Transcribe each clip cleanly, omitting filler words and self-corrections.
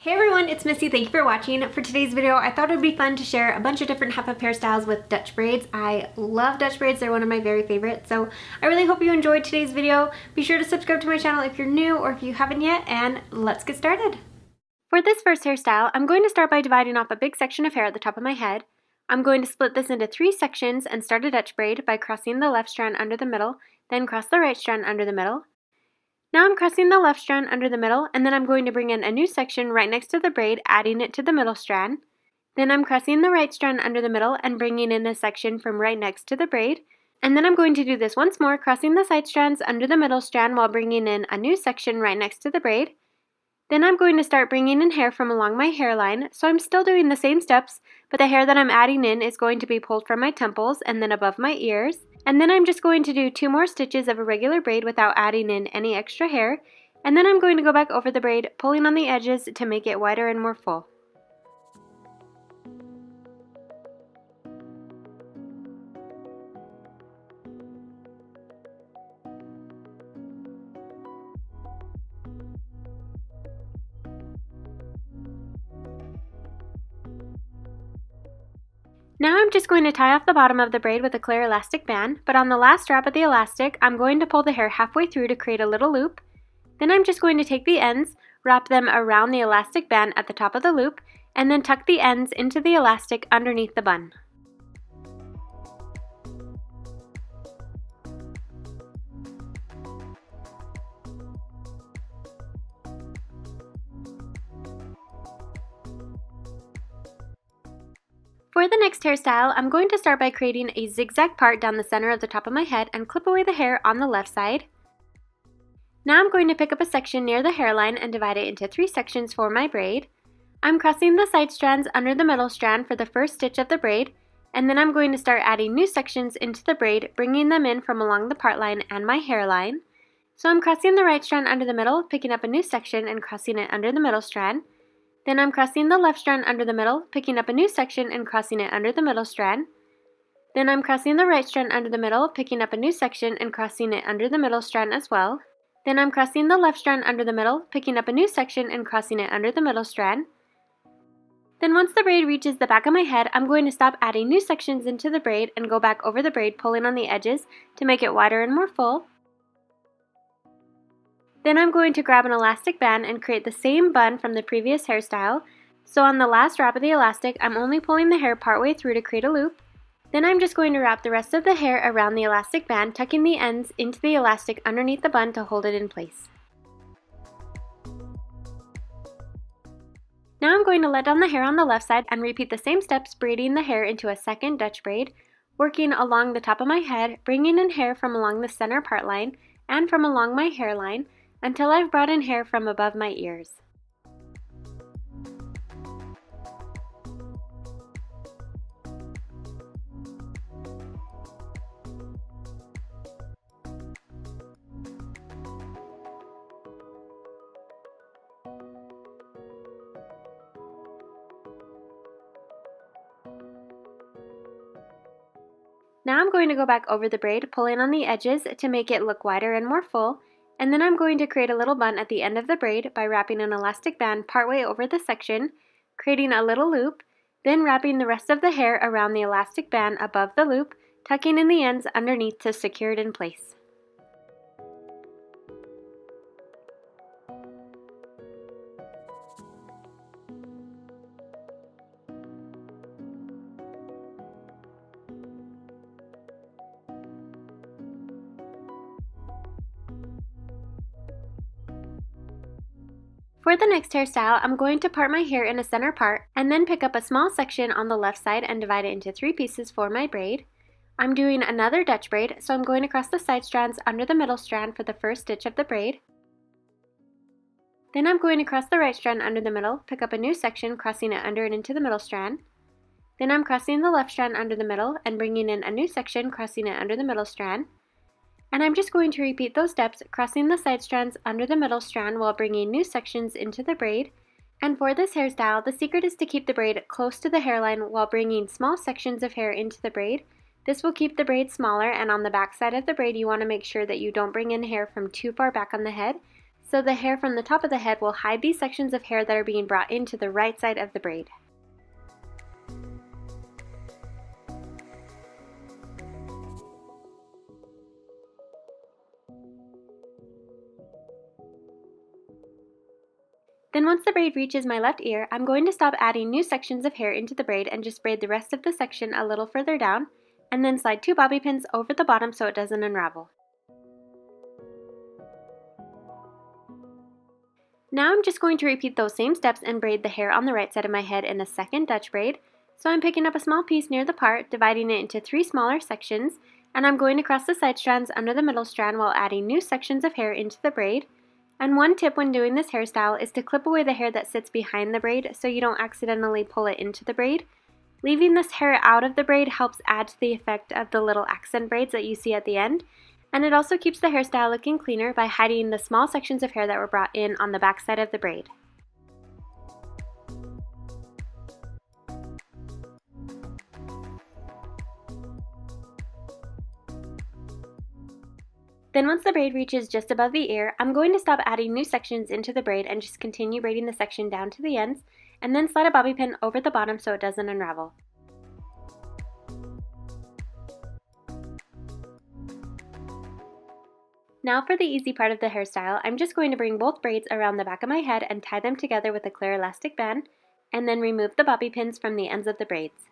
Hey everyone, it's Missy. Thank you for watching. For today's video, I thought it would be fun to share a bunch of different half up hairstyles with Dutch braids. I love Dutch braids. They're one of my very favorites. So I really hope you enjoyed today's video. Be sure to subscribe to my channel if you're new or if you haven't yet, and let's get started. For this first hairstyle, I'm going to start by dividing off a big section of hair at the top of my head. I'm going to split this into 3 sections and start a Dutch braid by crossing the left strand under the middle, then cross the right strand under the middle. Now I'm crossing the left strand under the middle, and then I'm going to bring in a new section right next to the braid, adding it to the middle strand. Then I'm crossing the right strand under the middle and bringing in a section from right next to the braid. And then I'm going to do this once more, crossing the side strands under the middle strand while bringing in a new section right next to the braid. Then I'm going to start bringing in hair from along my hairline, so I'm still doing the same steps, but the hair that I'm adding in is going to be pulled from my temples and then above my ears. And then I'm just going to do 2 more stitches of a regular braid without adding in any extra hair. And then I'm going to go back over the braid, pulling on the edges to make it wider and more full. Now I'm just going to tie off the bottom of the braid with a clear elastic band, but on the last strap of the elastic, I'm going to pull the hair halfway through to create a little loop. Then I'm just going to take the ends, wrap them around the elastic band at the top of the loop, and then tuck the ends into the elastic underneath the bun. For the next hairstyle, I'm going to start by creating a zigzag part down the center of the top of my head and clip away the hair on the left side. Now I'm going to pick up a section near the hairline and divide it into 3 sections for my braid. I'm crossing the side strands under the middle strand for the first stitch of the braid, and then I'm going to start adding new sections into the braid, bringing them in from along the part line and my hairline. So I'm crossing the right strand under the middle, picking up a new section and crossing it under the middle strand. Then I'm crossing the left strand under the middle, picking up a new section and crossing it under the middle strand. Then I'm crossing the right strand under the middle, picking up a new section and crossing it under the middle strand as well. Then I'm crossing the left strand under the middle, picking up a new section and crossing it under the middle strand. Then once the braid reaches the back of my head, I'm going to stop adding new sections into the braid and go back over the braid, pulling on the edges to make it wider and more full. Then I'm going to grab an elastic band and create the same bun from the previous hairstyle. So on the last wrap of the elastic, I'm only pulling the hair partway through to create a loop. Then I'm just going to wrap the rest of the hair around the elastic band, tucking the ends into the elastic underneath the bun to hold it in place. Now I'm going to let down the hair on the left side and repeat the same steps, braiding the hair into a second Dutch braid, working along the top of my head, bringing in hair from along the center part line and from along my hairline, until I've brought in hair from above my ears. Now I'm going to go back over the braid, pulling on the edges to make it look wider and more full. And then I'm going to create a little bun at the end of the braid by wrapping an elastic band partway over the section, creating a little loop, then wrapping the rest of the hair around the elastic band above the loop, tucking in the ends underneath to secure it in place. For the next hairstyle, I'm going to part my hair in a center part and then pick up a small section on the left side and divide it into 3 pieces for my braid. I'm doing another Dutch braid, so I'm going to cross the side strands under the middle strand for the first stitch of the braid. Then I'm going to cross the right strand under the middle, pick up a new section, crossing it under and into the middle strand. Then I'm crossing the left strand under the middle and bringing in a new section, crossing it under the middle strand. And I'm just going to repeat those steps, crossing the side strands under the middle strand while bringing new sections into the braid. And for this hairstyle, the secret is to keep the braid close to the hairline while bringing small sections of hair into the braid. This will keep the braid smaller, and on the back side of the braid you want to make sure that you don't bring in hair from too far back on the head. So the hair from the top of the head will hide these sections of hair that are being brought into the right side of the braid. Then once the braid reaches my left ear, I'm going to stop adding new sections of hair into the braid and just braid the rest of the section a little further down, and then slide 2 bobby pins over the bottom so it doesn't unravel. Now I'm just going to repeat those same steps and braid the hair on the right side of my head in a second Dutch braid. So I'm picking up a small piece near the part, dividing it into 3 smaller sections, and I'm going to cross the side strands under the middle strand while adding new sections of hair into the braid. And one tip when doing this hairstyle is to clip away the hair that sits behind the braid so you don't accidentally pull it into the braid. Leaving this hair out of the braid helps add to the effect of the little accent braids that you see at the end, and it also keeps the hairstyle looking cleaner by hiding the small sections of hair that were brought in on the back side of the braid. Then once the braid reaches just above the ear, I'm going to stop adding new sections into the braid and just continue braiding the section down to the ends, and then slide a bobby pin over the bottom so it doesn't unravel. Now for the easy part of the hairstyle, I'm just going to bring both braids around the back of my head and tie them together with a clear elastic band, and then remove the bobby pins from the ends of the braids.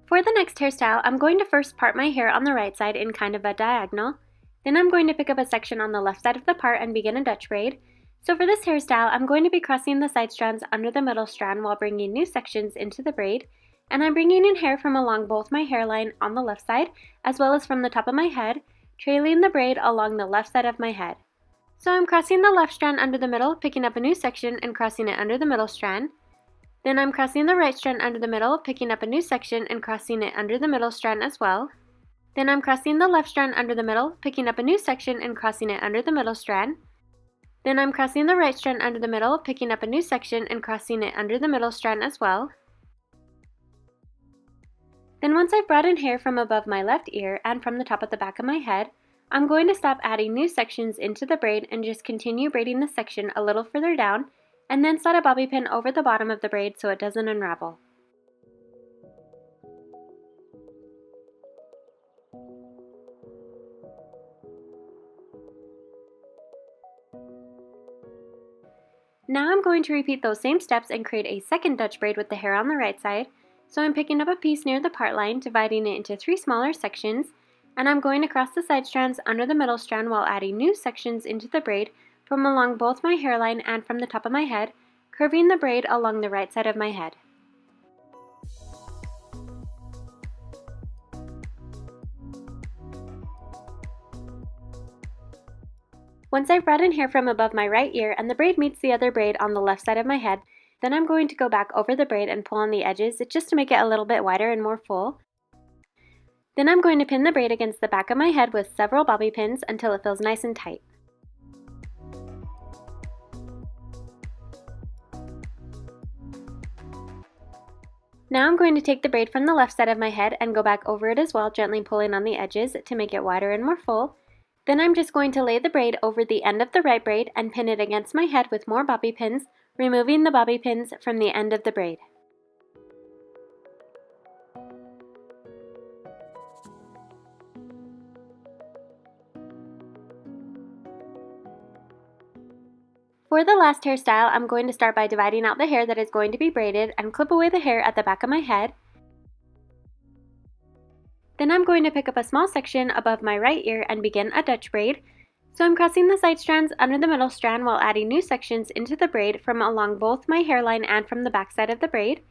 For the next hairstyle, I'm going to first part my hair on the right side in kind of a diagonal. Then I'm going to pick up a section on the left side of the part and begin a Dutch braid. So for this hairstyle, I'm going to be crossing the side strands under the middle strand while bringing new sections into the braid. And I'm bringing in hair from along both my hairline on the left side, as well as from the top of my head, trailing the braid along the left side of my head. So I'm crossing the left strand under the middle, picking up a new section and crossing it under the middle strand. Then I'm crossing the right strand under the middle, picking up a new section and crossing it under the middle strand as well. Then I'm crossing the left strand under the middle, picking up a new section and crossing it under the middle strand. Then I'm crossing the right strand under the middle, picking up a new section and crossing it under the middle strand as well. Then once I've brought in hair from above my left ear and from the top of the back of my head, I'm going to stop adding new sections into the braid and just continue braiding the section a little further down, and then slide a bobby pin over the bottom of the braid so it doesn't unravel. Now I'm going to repeat those same steps and create a second Dutch braid with the hair on the right side. So I'm picking up a piece near the part line, dividing it into 3 smaller sections, and I'm going to cross the side strands under the middle strand while adding new sections into the braid from along both my hairline and from the top of my head, curving the braid along the right side of my head. Once I've brought in hair from above my right ear and the braid meets the other braid on the left side of my head, then I'm going to go back over the braid and pull on the edges just to make it a little bit wider and more full. Then I'm going to pin the braid against the back of my head with several bobby pins until it feels nice and tight. Now I'm going to take the braid from the left side of my head and go back over it as well, gently pulling on the edges to make it wider and more full. Then I'm just going to lay the braid over the end of the right braid and pin it against my head with more bobby pins, removing the bobby pins from the end of the braid. For the last hairstyle, I'm going to start by dividing out the hair that is going to be braided and clip away the hair at the back of my head. Then I'm going to pick up a small section above my right ear and begin a Dutch braid. So I'm crossing the side strands under the middle strand while adding new sections into the braid from along both my hairline and from the back side of the braid.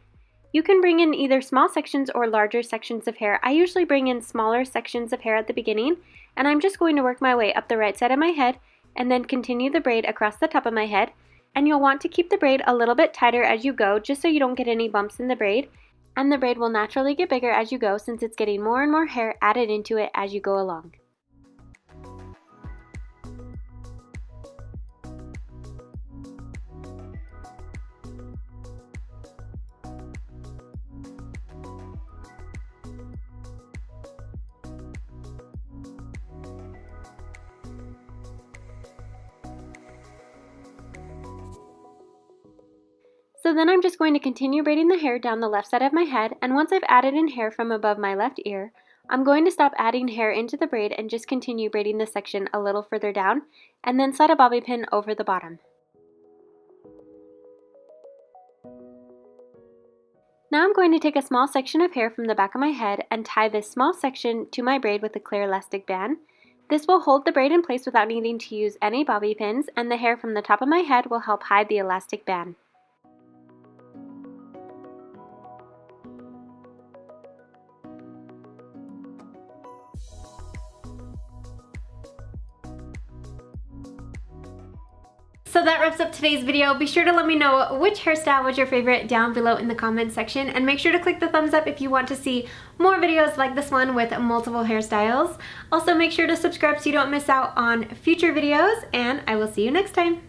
You can bring in either small sections or larger sections of hair. I usually bring in smaller sections of hair at the beginning, and I'm just going to work my way up the right side of my head and then continue the braid across the top of my head. And you'll want to keep the braid a little bit tighter as you go, just so you don't get any bumps in the braid. And the braid will naturally get bigger as you go since it's getting more and more hair added into it as you go along. So then I'm just going to continue braiding the hair down the left side of my head, and once I've added in hair from above my left ear, I'm going to stop adding hair into the braid and just continue braiding this section a little further down, and then slide a bobby pin over the bottom. Now I'm going to take a small section of hair from the back of my head and tie this small section to my braid with a clear elastic band. This will hold the braid in place without needing to use any bobby pins, and the hair from the top of my head will help hide the elastic band. So that wraps up today's video. Be sure to let me know which hairstyle was your favorite down below in the comments section, and make sure to click the thumbs up if you want to see more videos like this one with multiple hairstyles. Also make sure to subscribe so you don't miss out on future videos, and I will see you next time.